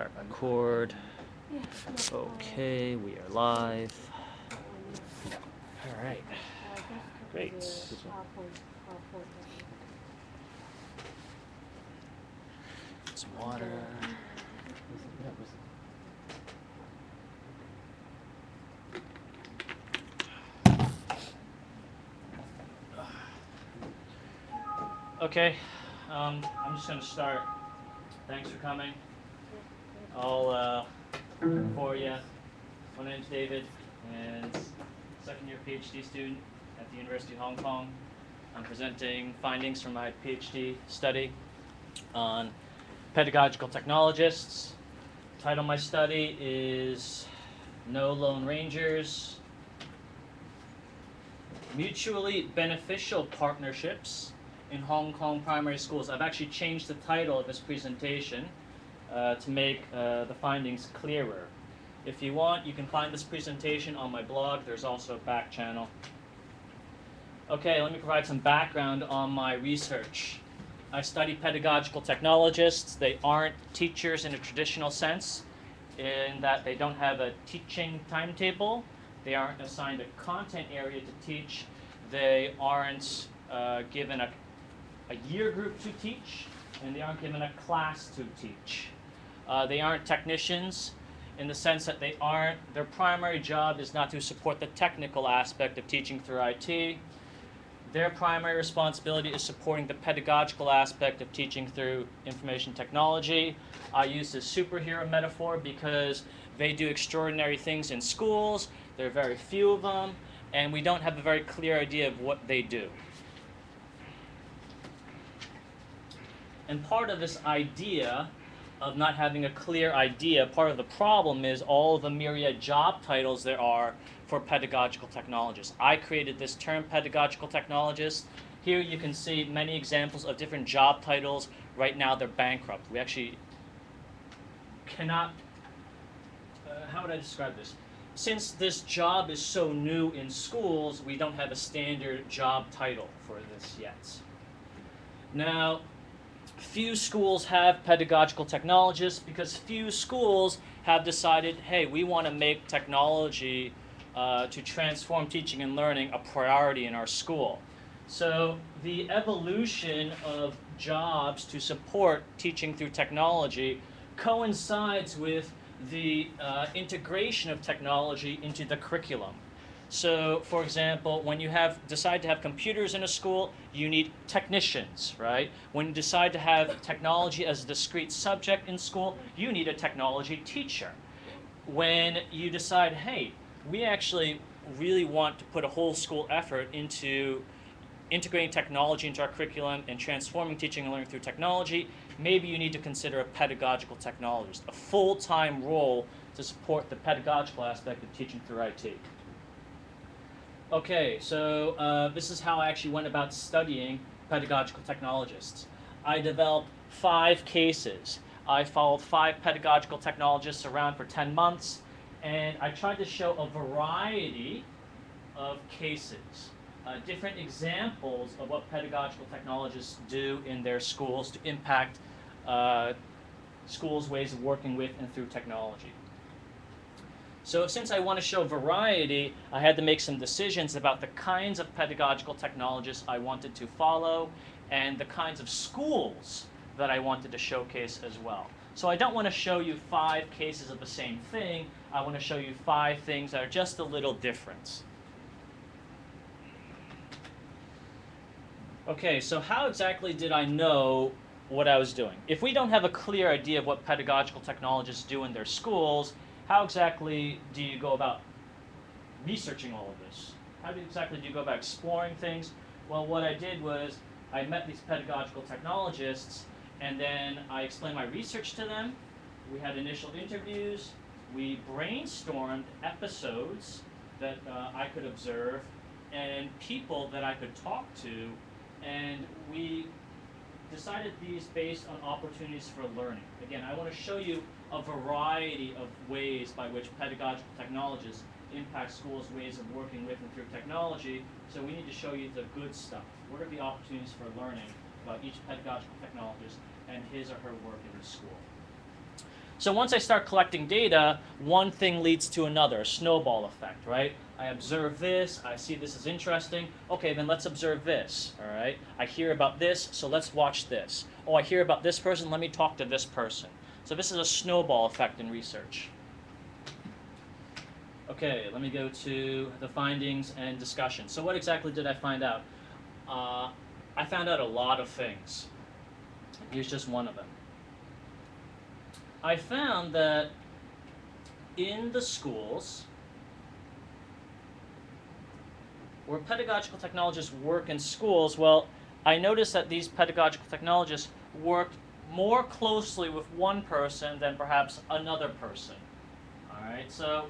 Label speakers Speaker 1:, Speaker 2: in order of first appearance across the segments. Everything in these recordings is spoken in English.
Speaker 1: Start record. Okay, we are live. All right. Great. Some water. Okay, I'm just going to start. Thanks for coming. All for you. My name's David, and second-year PhD student at the University of Hong Kong. I'm presenting findings from my PhD study on pedagogical technologists. The title of my study is No Lone Rangers, Mutually Beneficial Partnerships in Hong Kong Primary Schools. I've actually changed the title of this presentation to make the findings clearer. If you want, you can find this presentation on my blog. There's also a back channel. Okay, let me provide some background on my research. I study pedagogical technologists. They aren't teachers in a traditional sense, in that they don't have a teaching timetable. They aren't assigned a content area to teach. They aren't given a year group to teach, and they aren't given a class to teach. They aren't technicians in the sense that their primary job is not to support the technical aspect of teaching through IT. Their primary responsibility is supporting the pedagogical aspect of teaching through information technology. I use this superhero metaphor because they do extraordinary things in schools. There are very few of them, and we don't have a very clear idea of what they do. And part of this idea of not having a clear idea, part of the problem is all of the myriad job titles there are for pedagogical technologists. I created this term, pedagogical technologist. Here you can see many examples of different job titles. Right now they're bankrupt. We actually cannot, how would I describe this? Since this job is so new in schools, we don't have a standard job title for this yet. Now, few schools have pedagogical technologists because few schools have decided, hey, we want to make technology to transform teaching and learning a priority in our school. So the evolution of jobs to support teaching through technology coincides with the integration of technology into the curriculum. So, for example, when you decide to have computers in a school, you need technicians, right? When you decide to have technology as a discrete subject in school, you need a technology teacher. When you decide, hey, we actually really want to put a whole school effort into integrating technology into our curriculum and transforming teaching and learning through technology, maybe you need to consider a pedagogical technologist, a full-time role to support the pedagogical aspect of teaching through IT. Okay, so this is how I actually went about studying pedagogical technologists. I developed 5 cases. I followed 5 pedagogical technologists around for 10 months, and I tried to show a variety of cases, different examples of what pedagogical technologists do in their schools to impact schools' ways of working with and through technology. So since I want to show variety, I had to make some decisions about the kinds of pedagogical technologists I wanted to follow and the kinds of schools that I wanted to showcase as well. So I don't want to show you 5 cases of the same thing. I want to show you 5 things that are just a little different. Okay, so how exactly did I know what I was doing? If we don't have a clear idea of what pedagogical technologists do in their schools, how exactly do you go about researching all of this? How exactly do you go about exploring things? Well, what I did was I met these pedagogical technologists, and then I explained my research to them. We had initial interviews. We brainstormed episodes that I could observe and people that I could talk to, and we decided these based on opportunities for learning. Again, I want to show you a variety of ways by which pedagogical technologists impact schools' ways of working with and through technology, so we need to show you the good stuff. What are the opportunities for learning about each pedagogical technologist and his or her work in the school? So once I start collecting data, one thing leads to another, a snowball effect, right? I observe this, I see this is interesting. Okay, then let's observe this, all right? I hear about this, so let's watch this. Oh, I hear about this person, let me talk to this person. So this is a snowball effect in research. Okay, let me go to the findings and discussion. So what exactly did I find out? I found out a lot of things. Here's just one of them. I found that in the schools where pedagogical technologists work in schools, well, I noticed that these pedagogical technologists worked more closely with one person than perhaps another person. All right, so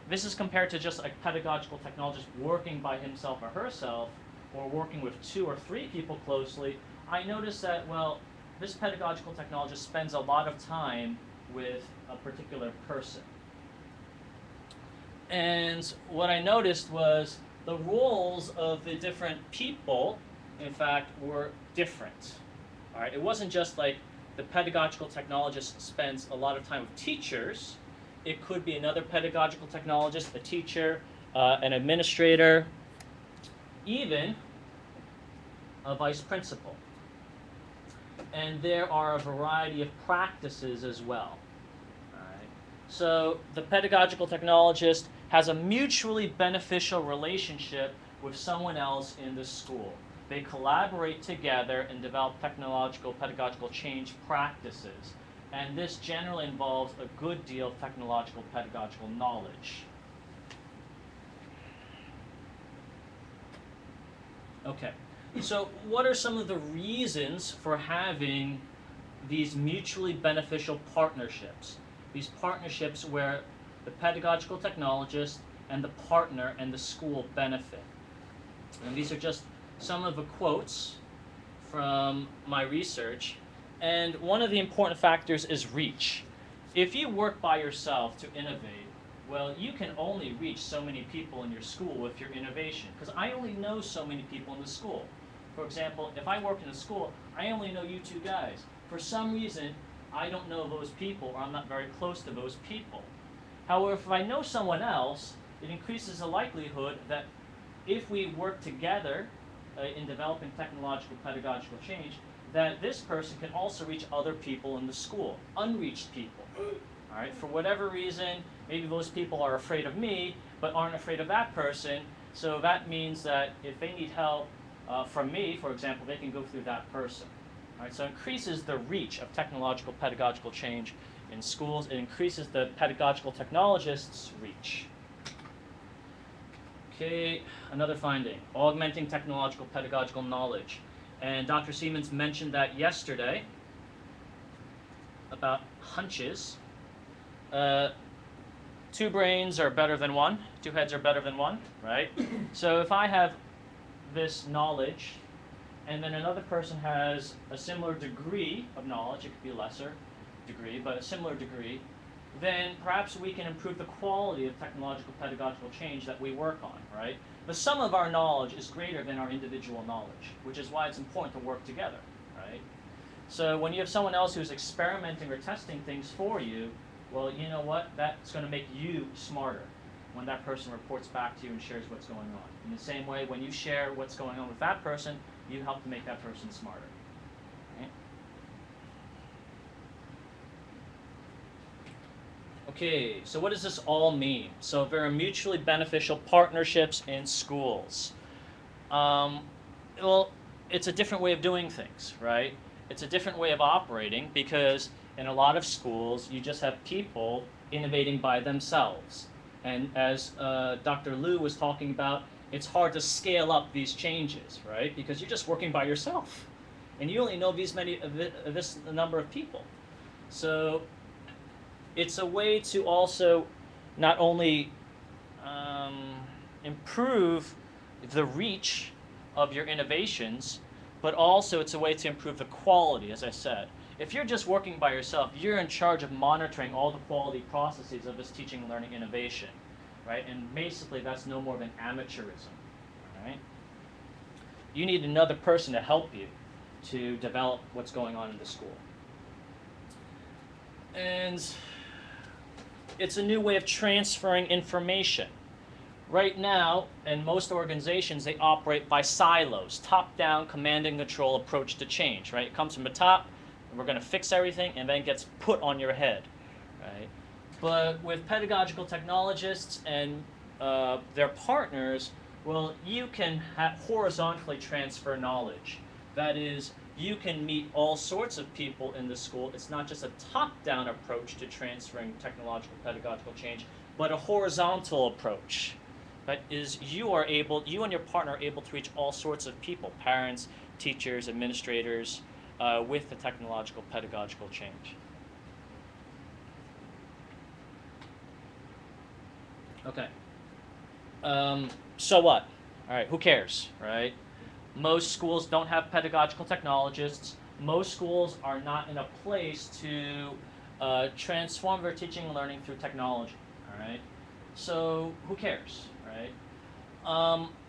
Speaker 1: this is compared to just a pedagogical technologist working by himself or herself, or working with 2 or 3 people closely. I noticed that, well, this pedagogical technologist spends a lot of time with a particular person. And what I noticed was the roles of the different people, in fact, were different. All right, it wasn't just like the pedagogical technologist spends a lot of time with teachers. It could be another pedagogical technologist, a teacher, an administrator, even a vice principal. And there are a variety of practices as well. All right. So the pedagogical technologist has a mutually beneficial relationship with someone else in the school. They collaborate together and develop technological, pedagogical change practices. And this generally involves a good deal of technological, pedagogical knowledge. Okay, so what are some of the reasons for having these mutually beneficial partnerships? These partnerships where the pedagogical technologist and the partner and the school benefit. And these are just some of the quotes from my research. And one of the important factors is reach. If you work by yourself to innovate, well, you can only reach so many people in your school with your innovation, because I only know so many people in the school. For example, if I work in a school, I only know you 2 guys. For some reason, I don't know those people, or I'm not very close to those people. However, if I know someone else, it increases the likelihood that if we work together in developing technological, pedagogical change, that this person can also reach other people in the school, unreached people. All right, for whatever reason, maybe those people are afraid of me, but aren't afraid of that person. So that means that if they need help from me, for example, they can go through that person. All right, so it increases the reach of technological, pedagogical change in schools. It increases the pedagogical technologists' reach. Okay, another finding, augmenting technological, pedagogical knowledge. And Dr. Siemens mentioned that yesterday about hunches. 2 brains are better than 1. 2 heads are better than 1, right? So if I have this knowledge, and then another person has a similar degree of knowledge, it could be a lesser degree, but a similar degree, then perhaps we can improve the quality of technological, pedagogical change that we work on, right? The sum of our knowledge is greater than our individual knowledge, which is why it's important to work together, right? So when you have someone else who's experimenting or testing things for you, well, you know what? That's going to make you smarter when that person reports back to you and shares what's going on. In the same way, when you share what's going on with that person, you help to make that person smarter. Right? Okay, so what does this all mean? So there are mutually beneficial partnerships in schools. Well, it's a different way of doing things, right? It's a different way of operating because in a lot of schools, you just have people innovating by themselves. And as Dr. Liu was talking about, it's hard to scale up these changes, right? Because you're just working by yourself. And you only know this number of people. So it's a way to also not only improve the reach of your innovations, but also it's a way to improve the quality, as I said. If you're just working by yourself, you're in charge of monitoring all the quality processes of this teaching and learning innovation, right? And basically that's no more than amateurism, right? You need another person to help you to develop what's going on in the school. And it's a new way of transferring information. Right now, in most organizations, they operate by silos, top-down command and control approach to change, right? It comes from the top, and we're going to fix everything, and then it gets put on your head, right? But with pedagogical technologists and their partners, well, you can horizontally transfer knowledge. That is, you can meet all sorts of people in the school. It's not just a top-down approach to transferring technological pedagogical change, but a horizontal approach. That is, you and your partner are able to reach all sorts of people, parents, teachers, administrators, with the technological pedagogical change. Okay. So what? All right, who cares, right? Most schools don't have pedagogical technologists. Most schools are not in a place to transform their teaching and learning through technology, all right? So who cares, right?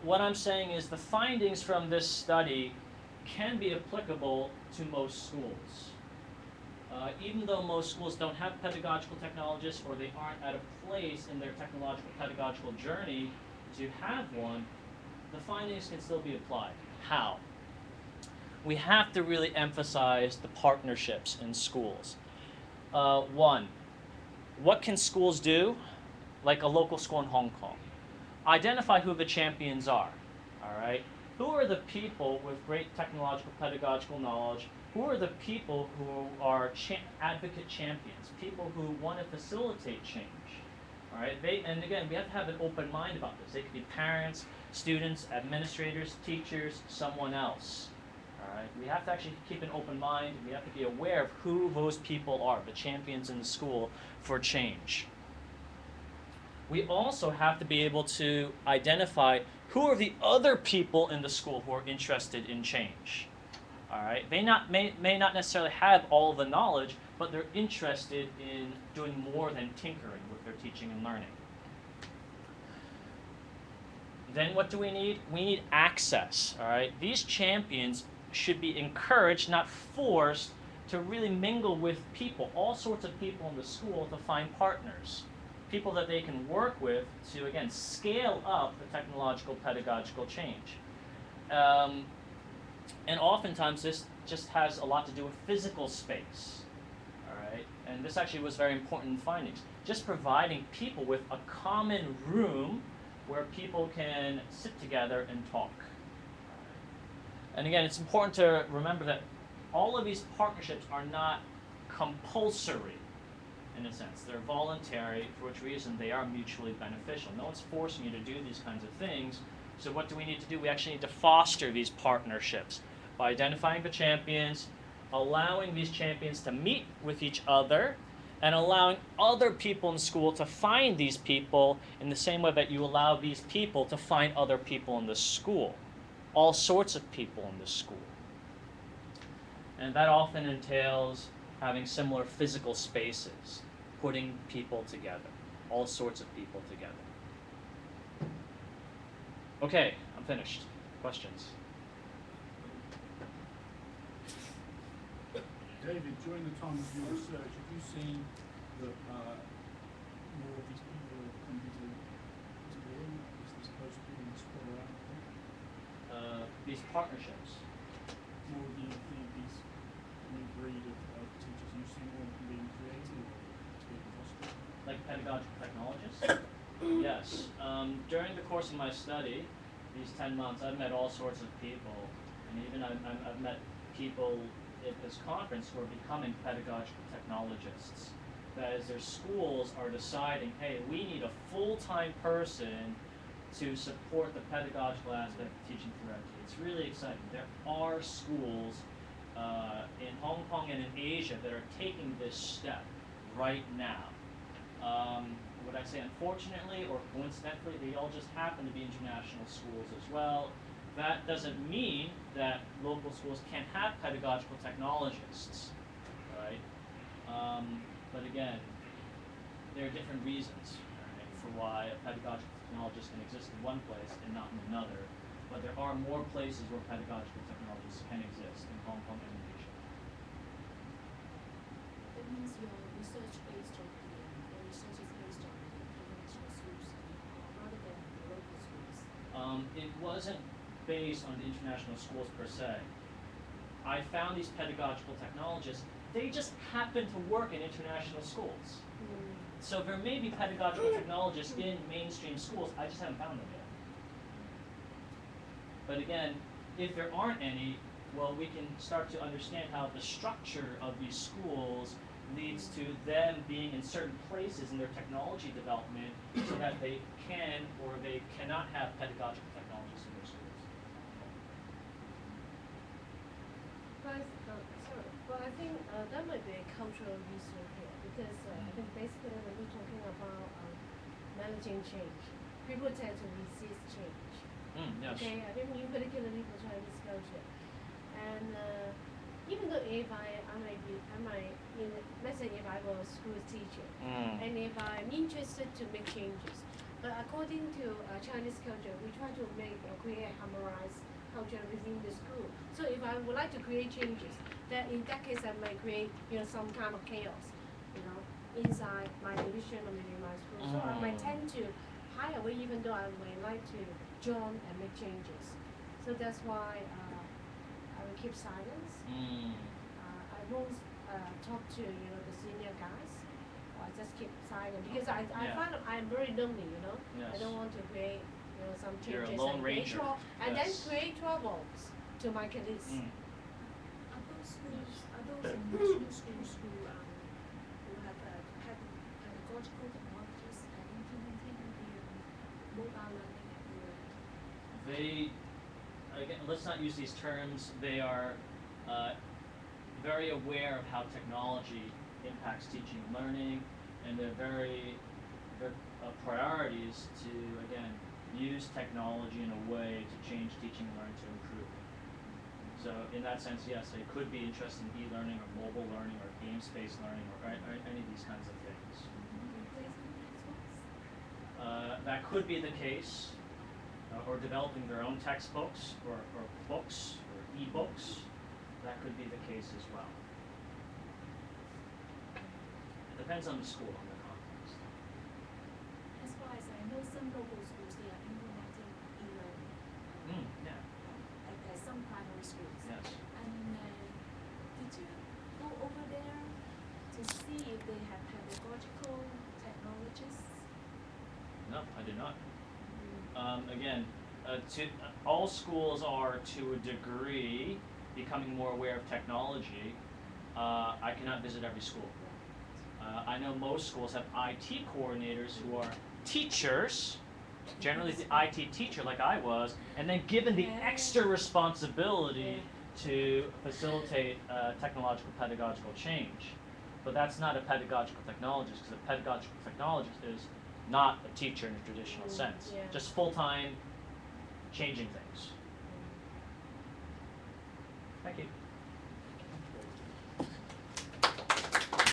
Speaker 1: What I'm saying is the findings from this study can be applicable to most schools. Even though most schools don't have pedagogical technologists or they aren't at a place in their technological pedagogical journey to have one, the findings can still be applied. How? We have to really emphasize the partnerships in schools. One, what can schools do? Like a local school in Hong Kong. Identify who the champions are, all right? Who are the people with great technological pedagogical knowledge? Who are the people who are advocate champions, people who want to facilitate change, all right? And again, we have to have an open mind about this. They could be parents, students, administrators, teachers, someone else, all right? We have to actually keep an open mind. We have to be aware of who those people are, the champions in the school for change. We also have to be able to identify who are the other people in the school who are interested in change. All right, they may not necessarily have all the knowledge, but they're interested in doing more than tinkering with their teaching and learning. Then what do we need? We need access. All right, these champions should be encouraged, not forced, to really mingle with people, all sorts of people in the school, to find partners. People that they can work with to, again, scale up the technological pedagogical change. And oftentimes this just has a lot to do with physical space, all right? And this actually was very important in findings. Just providing people with a common room where people can sit together and talk. And again, it's important to remember that all of these partnerships are not compulsory. In a sense, they're voluntary, for which reason they are mutually beneficial. No one's forcing you to do these kinds of things. So what do we need to do? We actually need to foster these partnerships by identifying the champions, allowing these champions to meet with each other, and allowing other people in school to find these people in the same way that you allow these people to find other people in the school. All sorts of people in the school. And that often entails having similar physical spaces, putting people together, all sorts of people together. Okay, I'm finished. Questions?
Speaker 2: David, during the time of your research, have you seen that more of these people are coming to the room? Is this supposed to be spread around?
Speaker 1: These partnerships.
Speaker 2: More of these new breed of teachers, you've seen more of them being created or being fostered?
Speaker 1: Like pedagogical technologists? Yes. During the course of my study, these 10 months, I've met all sorts of people, and even I've met people at this conference who are becoming pedagogical technologists. That is, their schools are deciding, hey, we need a full-time person to support the pedagogical aspect of teaching through IT. It's really exciting. There are schools in Hong Kong and in Asia that are taking this step right now. Would I say unfortunately or coincidentally, they all just happen to be international schools as well. That doesn't mean that local schools can't have pedagogical technologists, right? But again, there are different reasons, right, for why a pedagogical technologist can exist in one place and not in another. But there are more places where pedagogical technologists can exist in Hong Kong and Asia.
Speaker 3: That means your research based on the research is based
Speaker 1: it wasn't based on the international schools per se. I found these pedagogical technologists, they just happen to work in international schools. So there may be pedagogical technologists in mainstream schools, I just haven't found them yet. But again, if there aren't any, well, we can start to understand how the structure of these schools leads to them being in certain places in their technology development so that they can or they cannot have pedagogical technologists in their schools.
Speaker 3: But I think that might be a cultural issue here because I think basically when we're talking about managing change, people tend to resist change.
Speaker 1: Yes.
Speaker 3: Okay, I think particularly for Chinese culture, and even though if I might let's say if I were a school teacher, and if I'm interested to make changes, but according to Chinese culture, we try to make or create harmonized culture within the school. So if I would like to create changes, then in that case I might create some kind of chaos, inside my division or maybe my school. So I might tend to hide away even though I might like to join and make changes. So that's why I will keep silence. I won't talk to the senior guys. I just keep silent because I find I'm very lonely.
Speaker 1: Yes.
Speaker 3: I don't want to create some
Speaker 1: You're
Speaker 3: changes
Speaker 1: a lone ranger.
Speaker 3: and then
Speaker 1: Yes.
Speaker 3: create troubles to my colleagues.
Speaker 4: Are those schools, are those national schools who have pedagogical technologists and implementing the mobile learning at the
Speaker 1: They, again, let's not use these terms, they are very aware of how technology impacts teaching and learning, and their priorities to, again, use technology in a way to change teaching and learning to improve it. So in that sense, yes, they could be interested in e-learning or mobile learning or game-based learning or any of these kinds of things. That could be the case, or developing their own textbooks or books or e-books. That could be the case as well. It depends on the school, on the context.
Speaker 4: As far as I know, some local schools, they are implementing e-learning at some primary schools.
Speaker 1: Yes.
Speaker 4: And did you go over there to see if they have pedagogical technologists?
Speaker 1: No, I did not. Again, all schools are to a degree becoming more aware of technology. I cannot visit every school. I know most schools have IT coordinators who are teachers, generally the IT teacher like I was, and then given the extra responsibility to facilitate technological pedagogical change. But that's not a pedagogical technologist, because a pedagogical technologist is not a teacher in a traditional sense, just full-time changing things. Thank you.